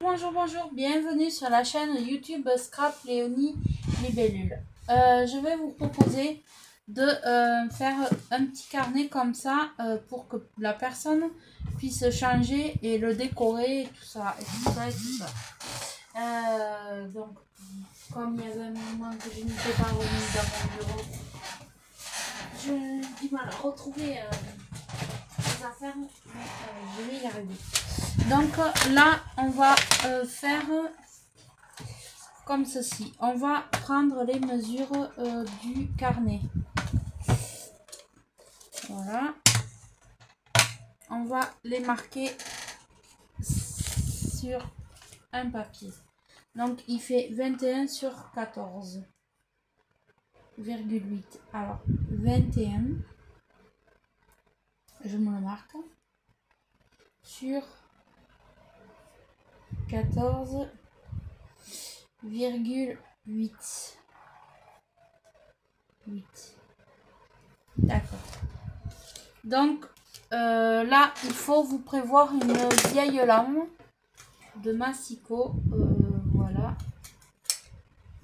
Bonjour, bonjour, bienvenue sur la chaîne YouTube Scrap Léonie Libellule. Je vais vous proposer de faire un petit carnet comme ça pour que la personne puisse changer et le décorer et tout ça, et tout ça, et tout ça. Donc, comme il y avait un moment que je n'étais pas revenue dans mon bureau, j'ai du mal à retrouver les affaires, mais je vais y arriver. Donc là, on va faire comme ceci. On va prendre les mesures du carnet. Voilà. On va les marquer sur un papier. Donc, il fait 21 sur 14,8. Alors, 21, je me le marque, sur 14,8. D'accord. Donc, là, il faut vous prévoir une vieille lame de massicot. Voilà.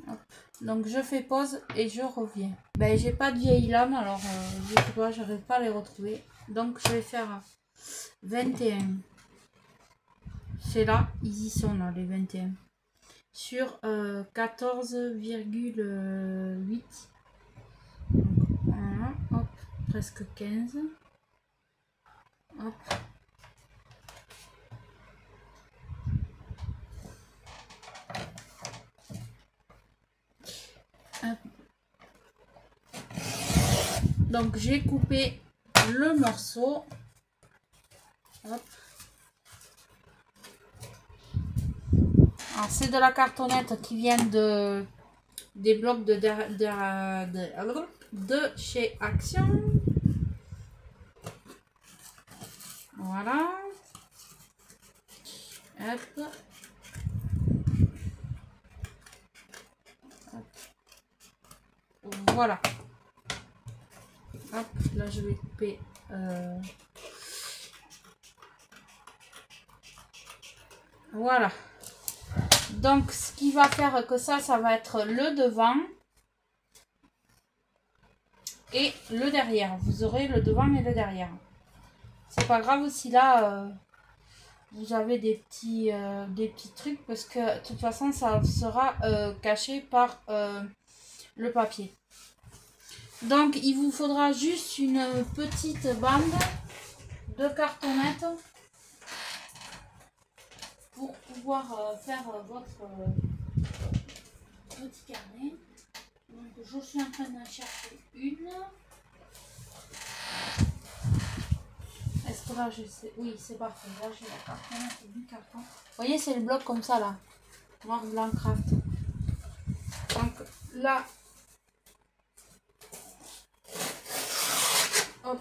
Hop. Donc, je fais pause et je reviens. Ben, j'ai pas de vieille lame, alors je sais pas, j'arrive pas à les retrouver. Donc, je vais faire 21. C'est là, ils y sont là, les 21. Sur 14,8. Voilà, hop, presque 15. Hop. Hop. Donc j'ai coupé le morceau. Hop. Alors c'est de la cartonnette qui vient des blocs de chez Action. Voilà. Hop. Hop. Voilà. Hop, là je vais couper. Voilà. Donc ce qui va faire que ça va être le devant et le derrière. Vous aurez le devant et le derrière. C'est pas grave si là vous avez des petits trucs parce que de toute façon ça sera caché par le papier. Donc il vous faudra juste une petite bande de cartonnette pour pouvoir faire votre petit carnet. Donc je suis en train d'en chercher une. Est-ce que là je sais? Oui, c'est parfait. Là j'ai la cartonnette du carton. Vous voyez, c'est le bloc comme ça là. Noir blanc craft. Donc là, hop,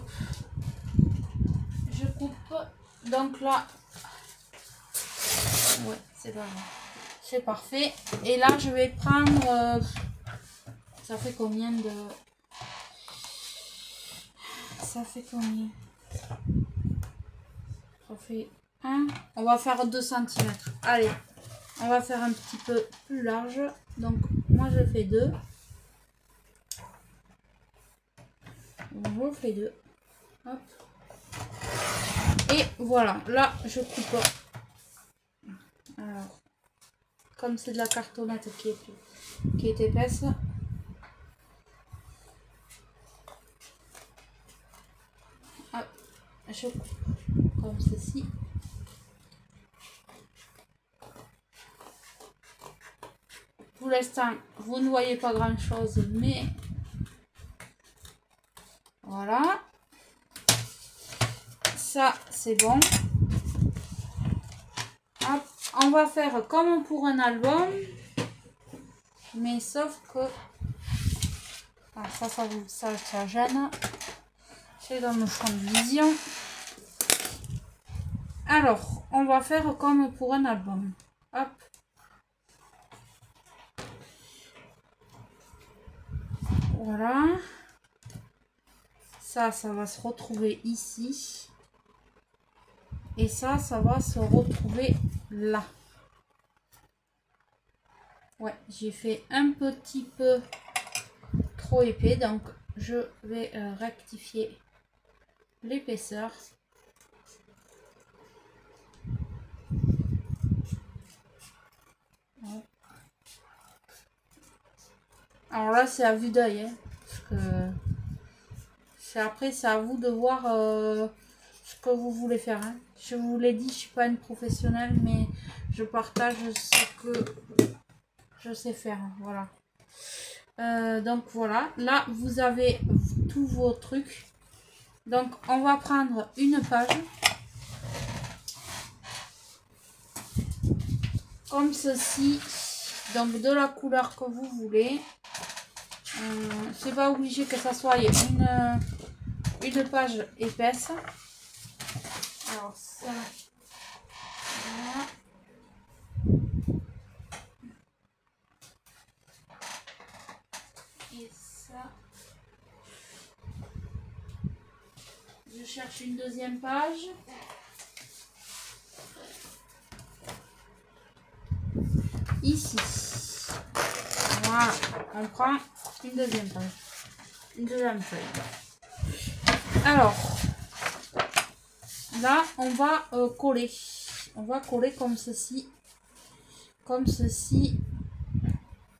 je coupe. Donc là, ouais, c'est pas grave. C'est parfait. Et là, je vais prendre. Ça fait combien de. Ça fait combien? Ça fait 1. On va faire 2 cm. Allez, on va faire un petit peu plus large. Donc, moi, je fais 2. Je fais 2. Hop. Et voilà, là, je coupe. Alors, comme c'est de la cartonnette qui est épaisse. Hop, je coupe comme ceci. Pour l'instant, vous ne voyez pas grand chose, mais voilà. Ça, c'est bon. Hop, on va faire comme pour un album, mais sauf que ah, ça gêne. C'est dans le champ de vision. Alors, on va faire comme pour un album. Hop. Voilà. Ça va se retrouver ici. Et ça va se retrouver là. Ouais, j'ai fait un petit peu trop épais, donc je vais rectifier l'épaisseur. Ouais. Alors là, c'est à vue d'œil, hein, parce que après, c'est à vous de voir ce que vous voulez faire. Hein. Je vous l'ai dit, je suis pas une professionnelle, mais je partage ce que je sais faire. Voilà. Donc voilà, là vous avez tous vos trucs. Donc on va prendre une page comme ceci, donc de la couleur que vous voulez. C'est pas obligé que ça soit une page épaisse. Alors ça, voilà. Et ça, je cherche une deuxième page. Ici. Voilà, on prend une deuxième page. Une deuxième feuille. Alors, là, on va coller. On va coller comme ceci. Comme ceci.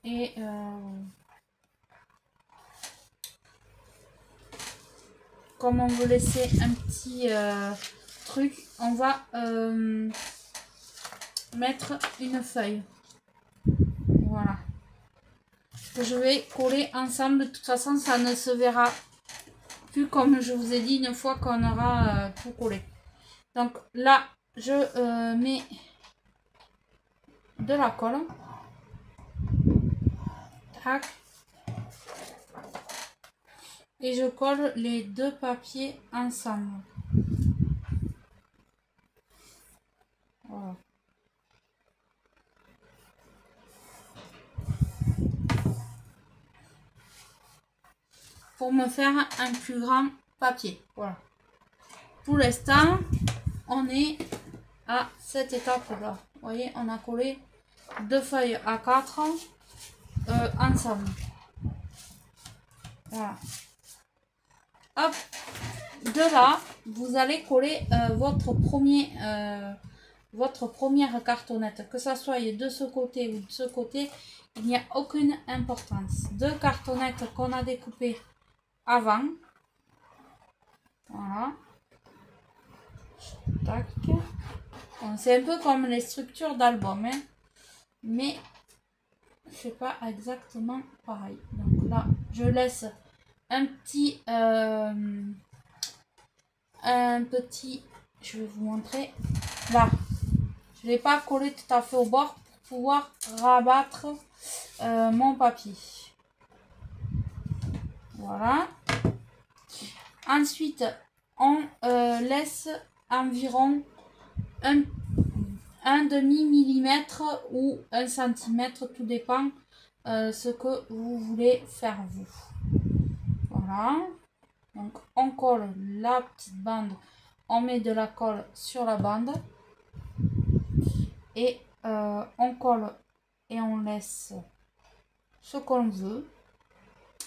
Et comme on veut laisser un petit truc, on va mettre une feuille. Voilà. Que je vais coller ensemble. De toute façon, ça ne se verra plus comme je vous ai dit une fois qu'on aura tout collé. Donc là, je mets de la colle. Tac. Et je colle les deux papiers ensemble. Voilà. Pour me faire un plus grand papier. Voilà. Pour l'instant, on est à cette étape-là. Vous voyez, on a collé deux feuilles A4 ensemble. Voilà. Hop. De là, vous allez coller votre première cartonnette. Que ça soit de ce côté ou de ce côté, il n'y a aucune importance. Deux cartonnettes qu'on a découpées avant. Voilà. Tac. Bon, c'est un peu comme les structures d'album, hein, mais c'est pas exactement pareil. Donc là, je laisse un petit, je vais vous montrer. Là, je ne l'ai pas collé tout à fait au bord pour pouvoir rabattre mon papier. Voilà. Ensuite, on laisse environ un demi-millimètre ou 1 centimètre, tout dépend ce que vous voulez faire vous. Voilà. Donc on colle la petite bande, on met de la colle sur la bande et on colle et on laisse ce qu'on veut.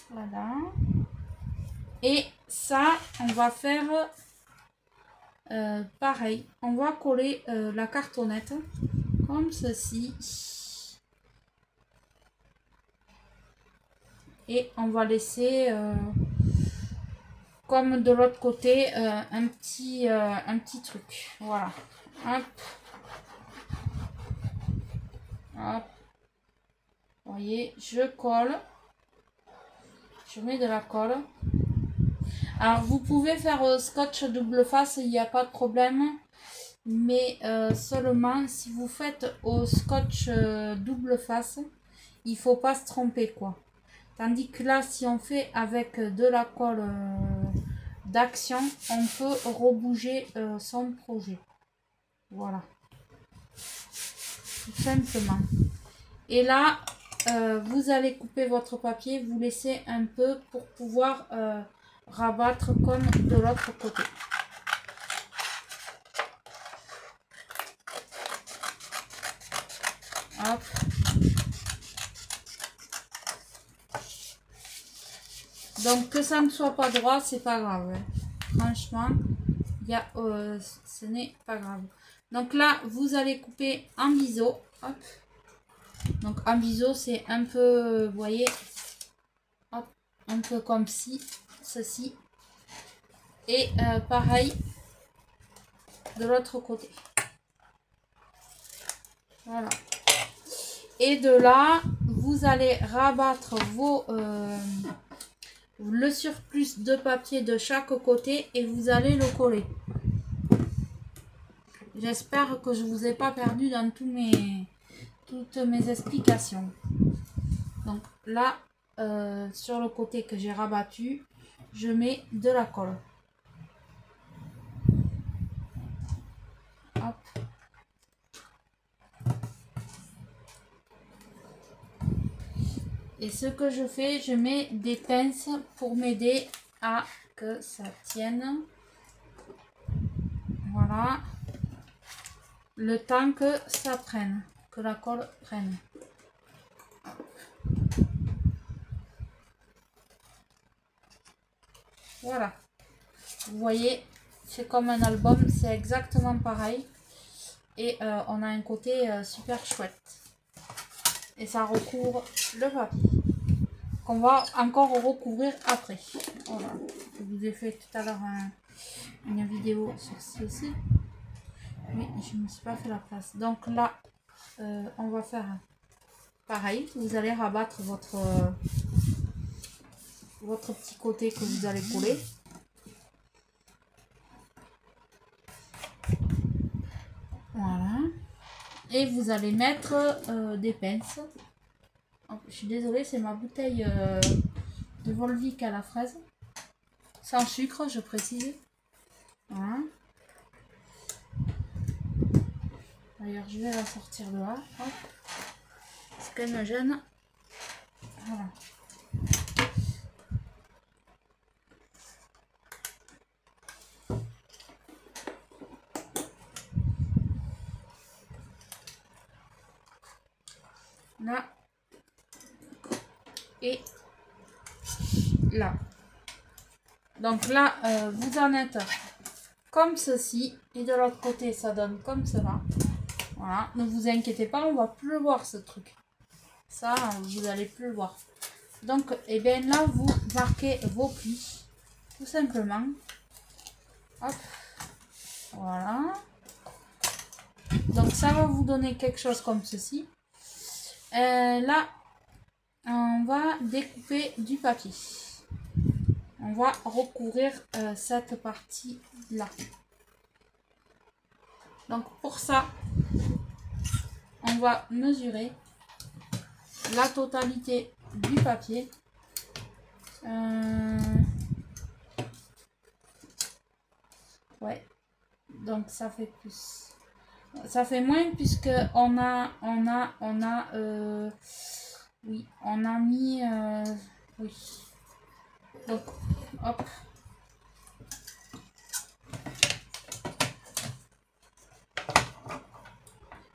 Voilà. Et ça, on va faire pareil. On va coller la cartonnette comme ceci. Et on va laisser, comme de l'autre côté, un petit truc. Voilà. Hop. Hop. Vous voyez, je colle. Je mets de la colle. Alors, vous pouvez faire scotch double face, il n'y a pas de problème. Mais seulement si vous faites au scotch double face, il faut pas se tromper, quoi. Tandis que là, si on fait avec de la colle d'action, on peut rebouger son projet. Voilà. Tout simplement. Et là, vous allez couper votre papier, vous laissez un peu pour pouvoir rabattre comme de l'autre côté. Hop. Donc que ça ne soit pas droit, c'est pas grave. Hein. Franchement, ce n'est pas grave. Donc là, vous allez couper en biseau. Hop. Donc en biseau, c'est un peu, vous voyez, hop, un peu comme ceci. Et pareil de l'autre côté. Voilà. Et de là, vous allez rabattre le surplus de papier de chaque côté et vous allez le coller. J'espère que je ne vous ai pas perdu dans toutes mes explications. Donc là, sur le côté que j'ai rabattu, je mets de la colle. Hop. Et ce que je fais, je mets des pinces pour m'aider à que ça tienne. Voilà. Le temps que ça prenne, que la colle prenne. Voilà. Vous voyez, c'est comme un album, c'est exactement pareil. Et on a un côté super chouette. Et ça recouvre le papier. Qu'on va encore recouvrir après. Voilà. Je vous ai fait tout à l'heure une vidéo sur ceci. Mais je ne me suis pas fait la place. Donc là, on va faire pareil. Vous allez rabattre votre petit côté que vous allez coller. Voilà. Et vous allez mettre des pinces. Oh, je suis désolée, c'est ma bouteille de Volvic à la fraise. Sans sucre, je précise. Voilà. D'ailleurs, je vais la sortir de là. Hop. Parce qu'elle me gêne. Voilà. Là. Et là. Donc là, vous en êtes comme ceci. Et de l'autre côté, ça donne comme cela. Voilà. Ne vous inquiétez pas, on va plus le voir ce truc. Ça, vous n'allez plus le voir. Donc, et bien là, vous marquez vos plis. Tout simplement. Hop. Voilà. Donc, ça va vous donner quelque chose comme ceci. Là, on va découper du papier. On va recouvrir cette partie là. Donc pour ça, on va mesurer la totalité du papier. Ouais, donc ça fait plus. Ça fait moins puisque on a oui, on a mis oui. Donc hop.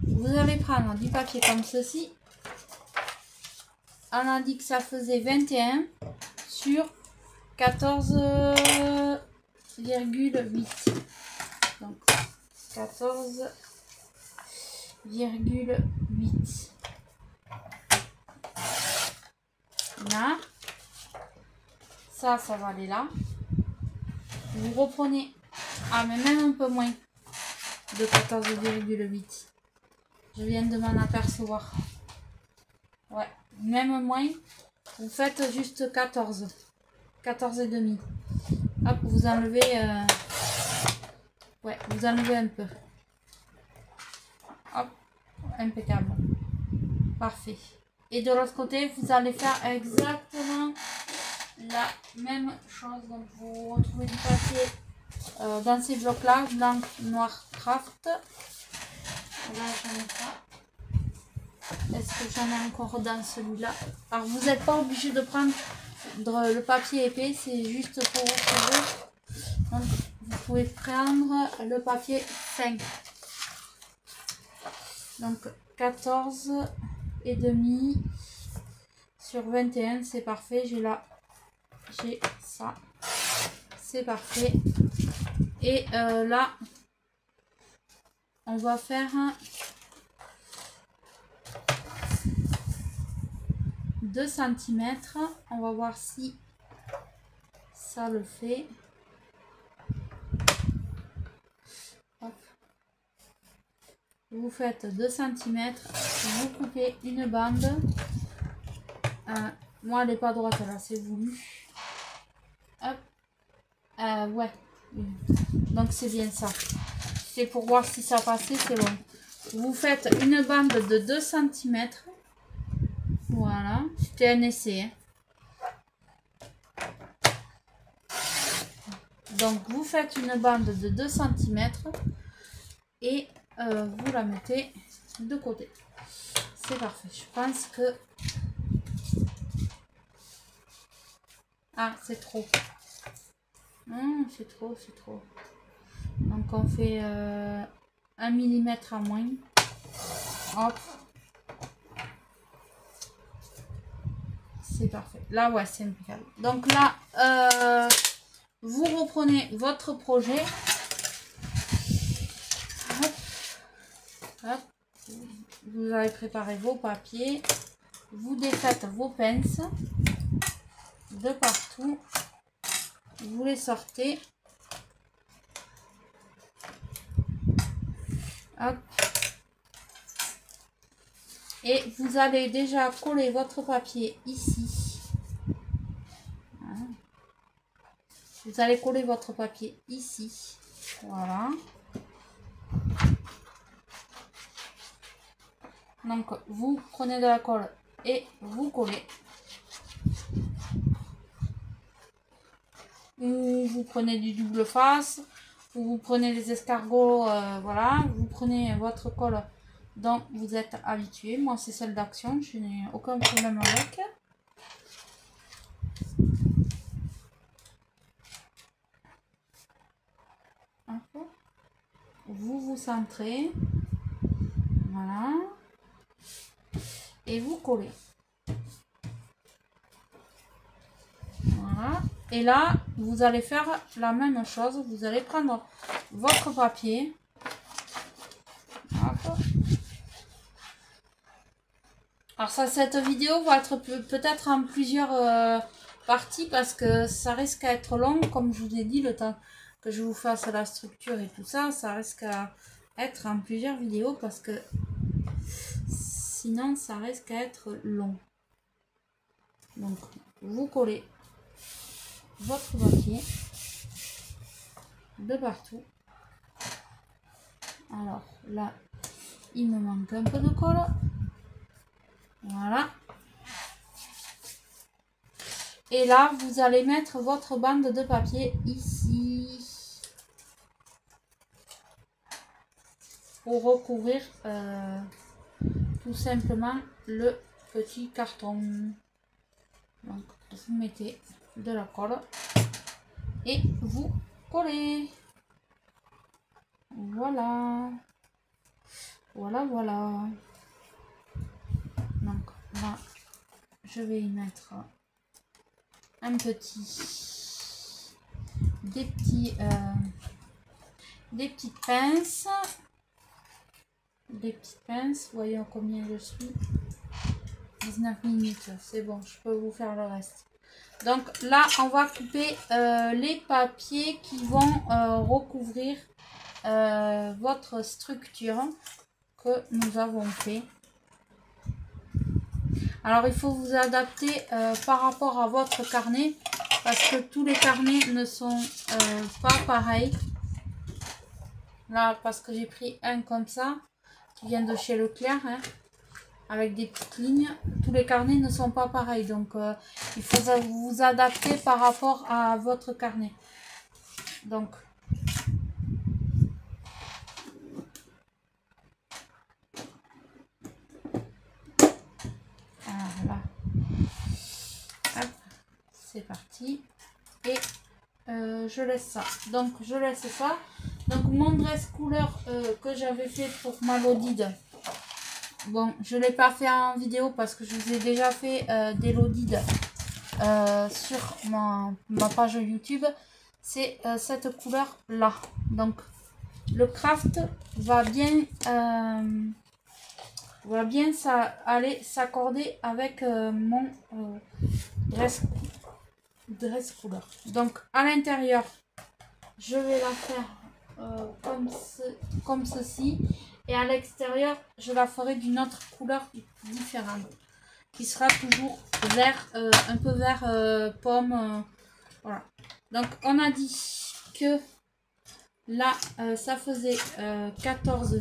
Vous allez prendre du papier comme ceci. On a dit que ça faisait 21 sur 14,8. Donc 14,8. Là. Ça va aller là. Vous reprenez, mais même un peu moins de 14,8. Je viens de m'en apercevoir. Ouais, même moins. Vous faites juste 14. 14,5. Hop, vous enlevez. Ouais, vous enlevez un peu. Hop, impeccable. Parfait. Et de l'autre côté, vous allez faire exactement la même chose. Donc, vous retrouvez du papier dans ces blocs-là, blanc, noir, craft. Là, j'en ai pas. Est-ce que j'en ai encore dans celui-là? Alors, vous n'êtes pas obligé de prendre le papier épais, c'est juste pour vous trouver. Donc, vous pouvez prendre le papier fin. Donc, 14,5 sur 21, c'est parfait. J'ai là j'ai ça. C'est parfait. Et là, on va faire 2 cm. On va voir si ça le fait. Hop. Vous faites 2 cm. Vous coupez une bande. Moi, elle n'est pas droite là, c'est voulu. Hop. Ouais. Donc, c'est bien ça. C'est pour voir si ça passait, c'est bon. Vous faites une bande de 2 cm. Voilà. C'était un essai. Hein. Donc, vous faites une bande de 2 cm et vous la mettez de côté. C'est parfait. Je pense que... Ah, c'est trop. C'est trop, c'est trop. Donc, on fait 1 mm à moins. Hop. C'est parfait. Là, ouais, c'est impeccable. Donc là, vous reprenez votre projet. Hop. Hop. Vous avez préparé vos papiers. Vous défaites vos pinces de partout. Vous les sortez. Hop. Et vous allez déjà coller votre papier ici. Voilà. Vous allez coller votre papier ici. Voilà. Donc, vous prenez de la colle et vous collez. Ou vous prenez du double face. Ou vous prenez les escargots. Voilà. Vous prenez votre colle dont vous êtes habitué. Moi, c'est celle d'Action. Je n'ai aucun problème avec. Vous vous centrez. Voilà. Et vous collez. Voilà. Et là, vous allez faire la même chose. Vous allez prendre votre papier. Hop. Alors ça, cette vidéo va être peut-être en plusieurs parties parce que ça risque à être long. Comme je vous ai dit, le temps que je vous fasse la structure et tout ça, ça risque à être en plusieurs vidéos parce que sinon ça risque à être long. Donc vous collez votre papier de partout. Alors là, il me manque un peu de colle. Voilà. Et là, vous allez mettre votre bande de papier ici. Pour recouvrir tout simplement le petit carton. Donc, vous mettez de la colle et vous collez. Voilà. Voilà, voilà. Donc là, je vais y mettre un petit, des petites pinces. Des petites pinces. Voyons combien je suis. 19 minutes, c'est bon, je peux vous faire le reste. Donc là, on va couper les papiers qui vont recouvrir votre structure que nous avons fait. Alors, il faut vous adapter par rapport à votre carnet parce que tous les carnets ne sont pas pareils. Là, parce que j'ai pris un comme ça, qui vient de chez Leclerc, hein, avec des petites lignes. Tous les carnets ne sont pas pareils, donc il faut vous adapter par rapport à votre carnet. Donc, là, c'est parti. Et je laisse ça. Donc, je laisse ça. Donc, mon dress couleur que j'avais fait pour ma Lodide. Bon, je ne l'ai pas fait en vidéo parce que je vous ai déjà fait des Lodides sur ma page YouTube, c'est cette couleur là. Donc le craft va bien aller s'accorder avec mon dress couleur. Donc à l'intérieur, je vais la faire comme ceci, et à l'extérieur je la ferai d'une autre couleur différente qui sera toujours vert, un peu vert pomme, voilà. Donc on a dit que là ça faisait 14,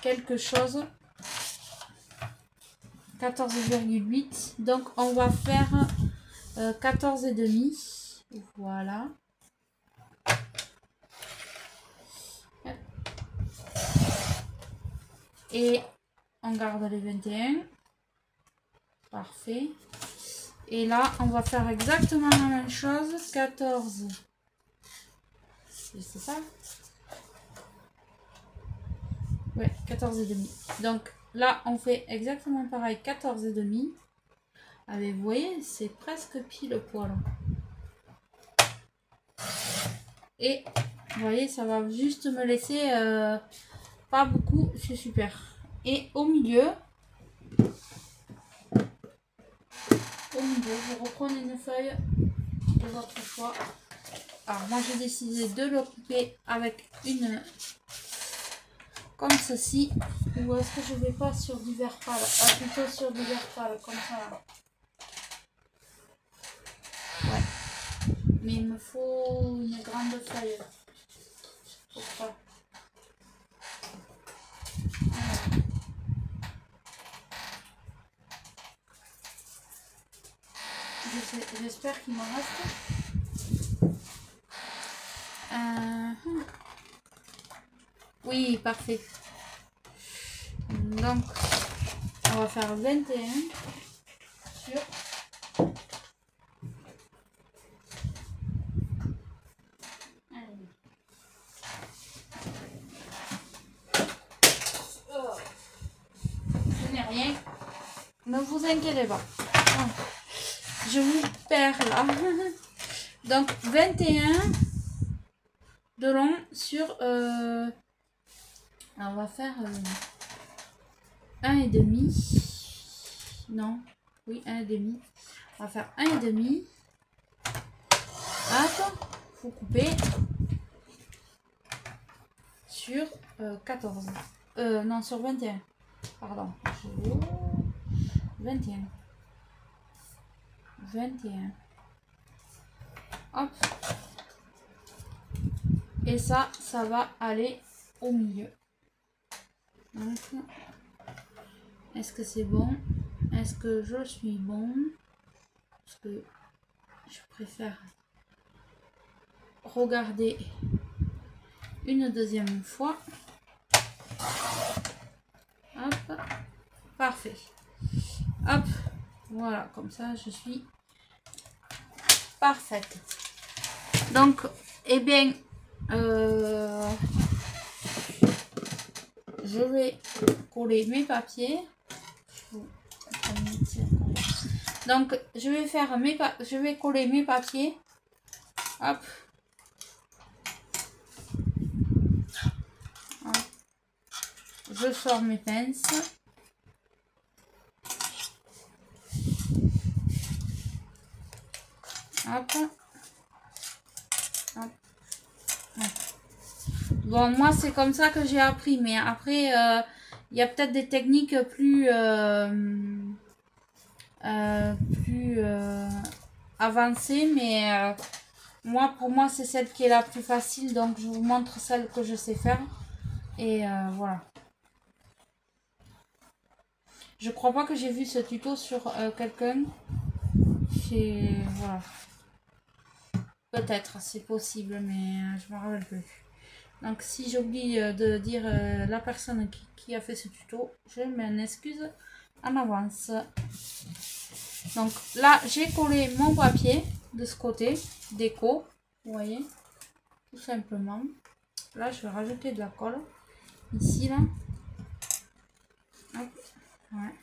quelque chose, 14,8, donc on va faire 14,5, voilà. Et on garde les 21. Parfait. Et là, on va faire exactement la même chose. 14. C'est ça? Ouais, 14,5. Donc là, on fait exactement pareil. 14,5. Allez, vous voyez, c'est presque pile poil. Et vous voyez, ça va juste me laisser pas beaucoup. C'est super. Et au milieu, vous reprenez une feuille de votre choix. Alors moi j'ai décidé de le couper avec une comme ceci. Ou est-ce que je vais pas sur du vert pâle? Plutôt sur du vert pâle, comme ça là. Ouais. Mais il me faut une grande feuille. Pour ça. J'espère qu'il m'en reste. Oui, parfait. Donc, on va faire 21 sur... Ce n'est rien. Ne vous inquiétez pas. Je vous perds là. Donc, 21 de long sur... on va faire 1,5. Non. Oui, 1,5. On va faire 1,5. Hop. Faut couper. Sur 14. Non, sur 21. Pardon. 21. 21. Hop. Et ça va aller au milieu. Donc, est-ce que c'est bon? Est-ce que je suis bon? Parce que je préfère regarder une deuxième fois. Hop. Parfait. Hop. Voilà, comme ça, je suis parfaite. Donc, eh bien, je vais coller mes papiers. Donc, je vais coller mes papiers. Hop. Hop. Je sors mes pinces. Hop. Hop. Hop. Bon, moi, c'est comme ça que j'ai appris. Mais après, il y a peut-être des techniques plus avancées. Mais pour moi, c'est celle qui est la plus facile. Donc, je vous montre celle que je sais faire. Et voilà. Je crois pas que j'ai vu ce tuto sur quelqu'un. Voilà. Peut-être, c'est possible, mais je me rappelle plus. Donc si j'oublie de dire la personne qui a fait ce tuto, je m'en excuse en avance. Donc là, j'ai collé mon papier de ce côté, déco, vous voyez, tout simplement. Là, je vais rajouter de la colle, ici, là. Hop, ouais.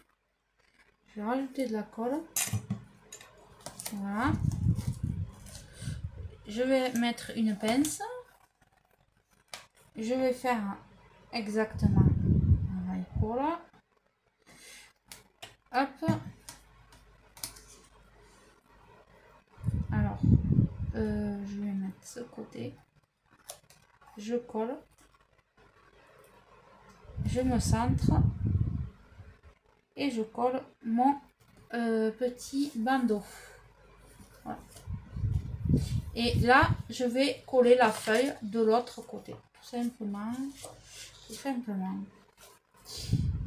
Je vais rajouter de la colle. Voilà. Je vais mettre une pince. Je vais faire exactement pareil pour là. Hop. Alors, je vais mettre ce côté. Je colle. Je me centre. Et je colle mon petit bandeau. Voilà. Et là, je vais coller la feuille de l'autre côté. Tout simplement. Tout simplement.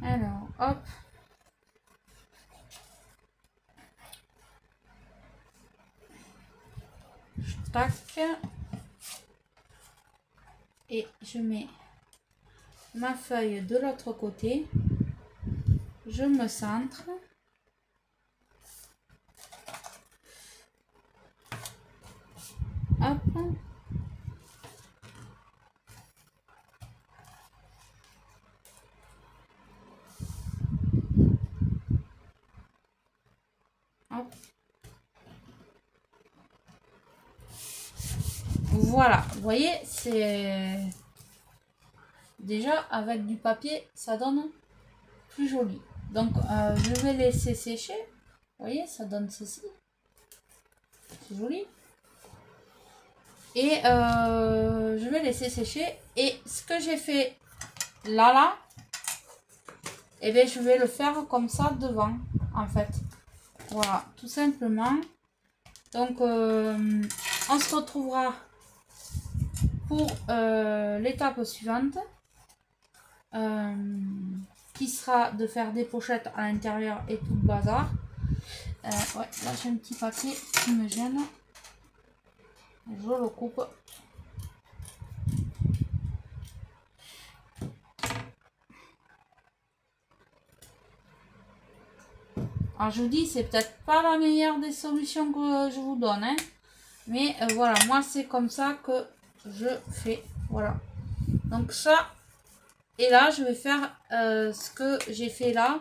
Alors, hop. Tac. Et je mets ma feuille de l'autre côté. Je me centre. Hop. Hop. Voilà, vous voyez, c'est déjà avec du papier, ça donne plus joli. Donc, je vais laisser sécher. Vous voyez, ça donne ceci. C'est joli. Et je vais laisser sécher. Et ce que j'ai fait là, et bien, je vais le faire comme ça devant, en fait. Voilà, tout simplement. Donc, on se retrouvera pour l'étape suivante. Qui sera de faire des pochettes à l'intérieur et tout le bazar. Ouais, là j'ai un petit papier qui me gêne. Je le coupe. Alors je vous dis, c'est peut-être pas la meilleure des solutions que je vous donne, hein, mais voilà, moi c'est comme ça que je fais. Voilà. Donc ça, et là je vais faire ce que j'ai fait là.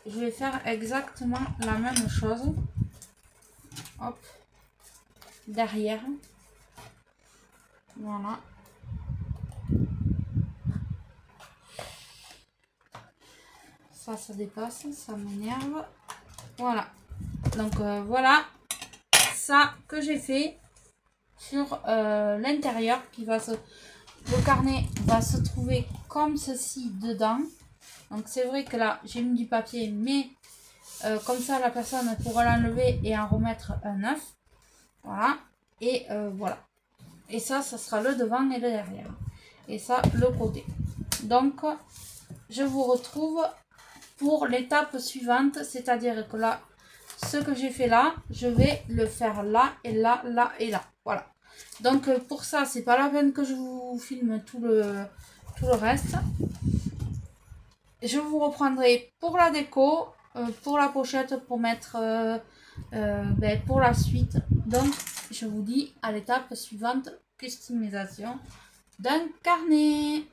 Je vais faire exactement la même chose. Hop. Derrière. Voilà. Ça dépasse, ça m'énerve. Voilà. Donc voilà ça que j'ai fait sur l'intérieur qui va se... Le carnet va se trouver comme ceci dedans. Donc c'est vrai que là j'ai mis du papier, mais comme ça la personne pourra l'enlever et en remettre un neuf. Voilà. Et voilà. Et ça sera le devant et le derrière. Et ça, le côté. Donc, je vous retrouve pour l'étape suivante. C'est-à-dire que là, ce que j'ai fait là, je vais le faire là et là, là et là. Voilà. Donc, pour ça, c'est pas la peine que je vous filme tout le reste. Je vous reprendrai pour la déco, pour la pochette, pour mettre pour la suite. Donc, je vous dis à l'étape suivante, customisation d'un carnet.